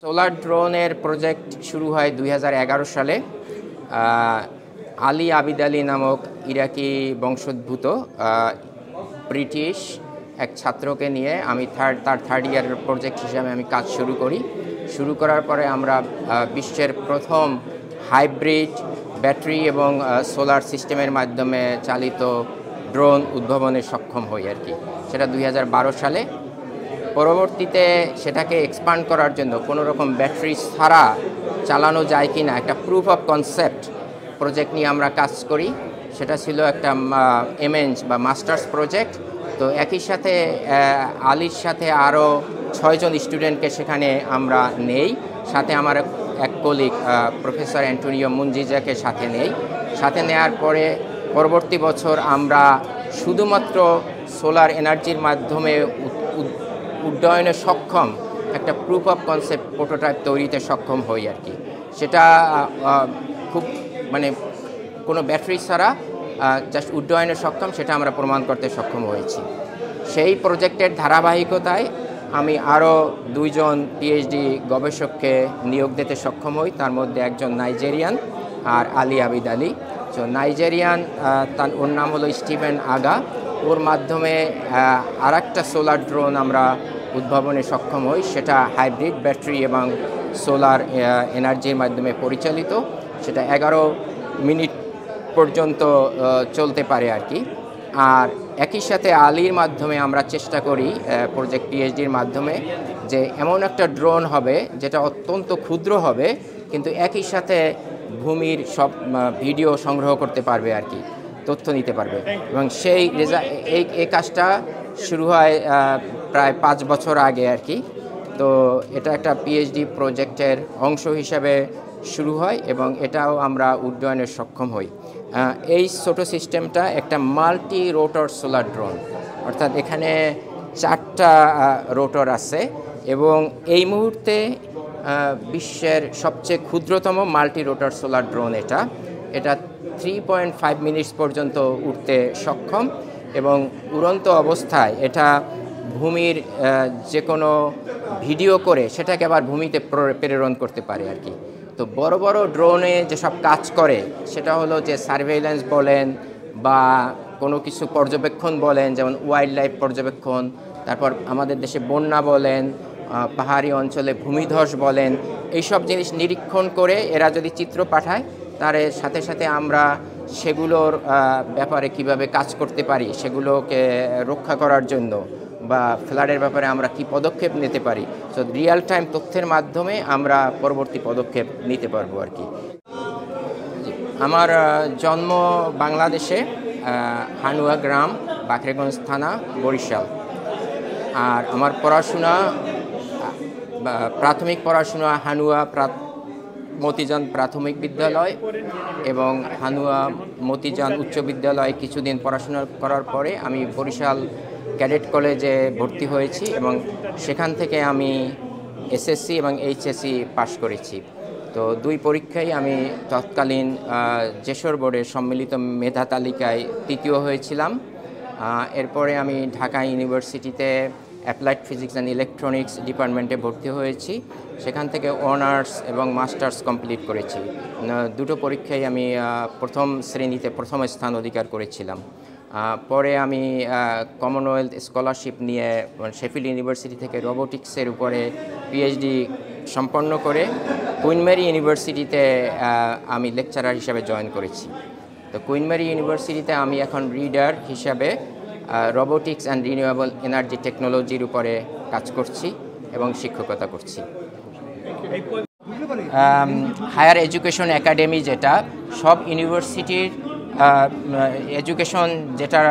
Solar ড্রোনের project শুরু হয় 2011 সালে। আলী আবিদ আলী নামক ইরাকি বংশোদ্ভূত ব্রিটিশ এক ছাত্রকে নিয়ে আমি তার থার্ড ইয়ারের প্রজেক্ট হিসাবে আমি কাজ শুরু করার পরে আমরা বিশ্বের প্রথম হাইব্রিড ব্যাটারি এবং সোলার সিস্টেমের মাধ্যমে চালিত ড্রোন উদ্ভাবনে সক্ষম হই আর কি। সেটা 2012 সালে। পরবর্তীতে সেটাকে এক্সপান্ড করার জন্য কোনো রকম ব্যাটারি ছাড়া চালানো যায় কি না একটা প্রুফ অফ কনসেপ্ট প্রজেক্ট নিয়ে আমরা কাজ করি। সেটা ছিল একটা এমএনস বা মাস্টার্স প্রজেক্ট। তো একই সাথে আলীর সাথে আরও 6 জন স্টুডেন্টকে সেখানে আমরা নেই, সাথে আমার এক কলিগ প্রফেসর অ্যান্টোনিও মুনজিজাকে সাথে নেওয়ার পরে পরবর্তী বছর আমরা শুধুমাত্র সোলার এনার্জির মাধ্যমে উড্ডয়নে সক্ষম একটা প্রুফ অফ কনসেপ্ট প্রোটোটাইপ তৈরিতে সক্ষম হই আর কি। সেটা খুব কোনো ব্যাটারি ছাড়া জাস্ট উড্ডয়নে সক্ষম, সেটা আমরা প্রমাণ করতে সক্ষম হয়েছি। সেই প্রজেক্টের ধারাবাহিকতায় আমি আরও 2 জন পিএইচডি গবেষককে নিয়োগ দিতে সক্ষম হই, তার মধ্যে একজন নাইজেরিয়ান আর আলী আবিদ আলী। তো নাইজেরিয়ান ওর নাম হলো স্টিভেন আগা। ওর মাধ্যমে আরেকটা সোলার ড্রোন আমরা উদ্ভাবনে সক্ষম হই, সেটা হাইব্রিড ব্যাটারি এবং সোলার এনার্জির মাধ্যমে পরিচালিত। সেটা 11 মিনিট পর্যন্ত চলতে পারে আর কি। আর একই সাথে আলীর মাধ্যমে আমরা চেষ্টা করি প্রজেক্ট পিএইচডির মাধ্যমে যে এমন একটা ড্রোন হবে যেটা অত্যন্ত ক্ষুদ্র হবে, কিন্তু একই সাথে ভূমির সব ভিডিও সংগ্রহ করতে পারবে আর কি, তথ্য নিতে পারবে। এবং এই কাজটা শুরু হয় প্রায় 5 বছর আগে আর কি। তো এটা একটা পিএইচডি প্রজেক্টের অংশ হিসাবে শুরু হয় এবং এটাও আমরা উড্ডয়নে সক্ষম হই। এই ছোটো সিস্টেমটা একটা মাল্টি রোটর সোলার ড্রোন, অর্থাৎ এখানে 4টা রোটর আছে এবং এই মুহূর্তে বিশ্বের সবচেয়ে ক্ষুদ্রতম মাল্টি রোটর সোলার ড্রোন এটা 3.5 মিনিটস পর্যন্ত উঠতে সক্ষম এবং উড়ন্ত অবস্থায় এটা ভূমির যে কোনো ভিডিও করে সেটাকে আবার ভূমিতে প্রেরণ করতে পারে আর কি। তো বড় বড় ড্রোনে যেসব কাজ করে সেটা হলো যে সার্ভেইলেন্স বলেন বা কোনো কিছু পর্যবেক্ষণ বলেন, যেমন ওয়াইল্ড লাইফ পর্যবেক্ষণ, তারপর আমাদের দেশে বন্যা বলেন, পাহাড়ি অঞ্চলে ভূমিধস বলেন, এইসব জিনিস নিরীক্ষণ করে এরা যদি চিত্র পাঠায় তার সাথে সাথে আমরা সেগুলোর ব্যাপারে কিভাবে কাজ করতে পারি, সেগুলোকে রক্ষা করার জন্য বা ফ্লাডের ব্যাপারে আমরা কি পদক্ষেপ নিতে পারি, সো রিয়েল টাইম তথ্যের মাধ্যমে আমরা পরবর্তী পদক্ষেপ নিতে পারবো আর কি। আমার জন্ম বাংলাদেশে, হানুয়া গ্রাম, বাকরেগঞ্জ থানা, বরিশাল। আর আমার প্রাথমিক পড়াশোনা হানুয়া মতিজান প্রাথমিক বিদ্যালয় এবং হানুয়া মতিজান উচ্চ বিদ্যালয়ে কিছুদিন পড়াশোনা করার পরে আমি বরিশাল ক্যাডেট কলেজে ভর্তি হয়েছি এবং সেখান থেকে আমি এসএসসি এবং এইচএসসি পাশ করেছি। তো 2 পরীক্ষায় আমি তৎকালীন যশোর বোর্ডের সম্মিলিত মেধা তালিকায় 3য় হয়েছিলাম। এরপরে আমি ঢাকা ইউনিভার্সিটিতে অ্যাপ্লাইড ফিজিক্স অ্যান্ড ইলেকট্রনিক্স ডিপার্টমেন্টে ভর্তি হয়েছি। সেখান থেকে অনার্স এবং মাস্টার্স কমপ্লিট করেছি। 2টো পরীক্ষায় আমি প্রথম শ্রেণীতে প্রথম স্থান অধিকার করেছিলাম। পরে আমি কমনওয়েলথ স্কলারশিপ নিয়ে শেফিল্ড ইউনিভার্সিটি থেকে রোবোটিক্সের উপরে পিএইচডি সম্পন্ন করে কুইন মেরি ইউনিভার্সিটিতে আমি লেকচারার হিসাবে জয়েন করেছি। তো কুইন মেরি ইউনিভার্সিটিতে আমি এখন রিডার হিসাবে রোবোটিক্স অ্যান্ড রিনিউয়েবল এনার্জি টেকনোলজির উপরে কাজ করছি এবং শিক্ষকতা করছি। হায়ার এডুকেশন একাডেমি, যেটা সব ইউনিভার্সিটির এডুকেশন যেটার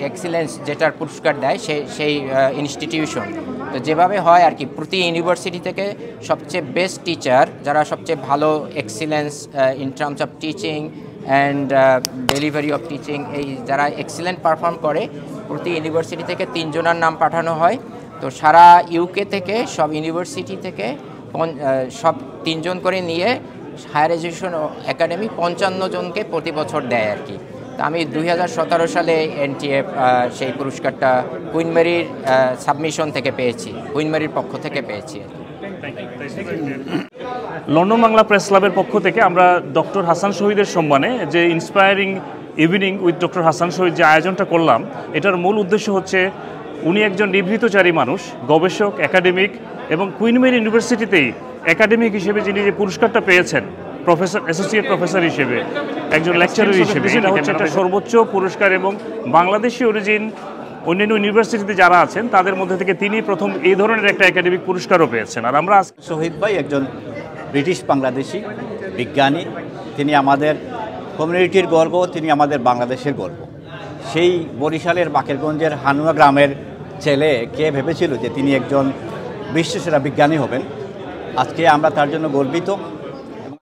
এক্সিলেন্স যেটার পুরস্কার দেয় সেই ইনস্টিটিউশন। তো যেভাবে হয় আর কি, প্রতি ইউনিভার্সিটি থেকে সবচেয়ে বেস্ট টিচার, যারা সবচেয়ে ভালো excellence in terms of teaching and delivery of teaching, এই যারা এক্সিলেন্ট পারফর্ম করে প্রতি ইউনিভার্সিটি থেকে 3 জনের নাম পাঠানো হয়। তো সারা ইউকে থেকে সব ইউনিভার্সিটি থেকে সব 3 জন করে নিয়ে হায়ার এডুকেশন একাডেমি 55 জনকে প্রতি বছর দেয় আর কি। তা আমি 2017 সালে এনটিএফ সেই পুরস্কারটা কুইন মেরির সাবমিশন থেকে পেয়েছি, কুইন মেরির পক্ষ থেকে পেয়েছি। লন্ডন বাংলা প্রেস ক্লাবের পক্ষ থেকে আমরা ডক্টর হাসান শহীদের সম্মানে যে inspiring evening with doctor Hasan Shahid যে আয়োজনটা করলাম, এটার মূল উদ্দেশ্য হচ্ছে উনি একজন নিভৃতচারী মানুষ, গবেষক, একাডেমিক, এবং কুইন মেরি ইউনিভার্সিটিতেই একাডেমিক হিসেবে যিনি যে পুরস্কারটা পেয়েছেন প্রফেসর, অ্যাসোসিয়েট প্রফেসর হিসেবে, একজন লেকচারার হিসেবে, এটা হচ্ছে একটা সর্বোচ্চ পুরস্কার এবং বাংলাদেশি অরিজিন অন্যান্য ইউনিভার্সিটিতে যারা আছেন তাদের মধ্যে থেকে তিনি প্রথম এই ধরনের একটা একাডেমিক পুরস্কারও পেয়েছেন। আর আমরা শহীদ ভাই একজন ব্রিটিশ বাংলাদেশি বিজ্ঞানী, তিনি আমাদের কমিউনিটির গর্ব, তিনি আমাদের বাংলাদেশের গর্ব। সেই বরিশালের বাকেরগঞ্জের হানুয়া গ্রামের ছেলে কে ভেবেছিল যে তিনি একজন বিশ্বসেরা বিজ্ঞানী হবেন। আজকে আমরা তার জন্য গর্বিত।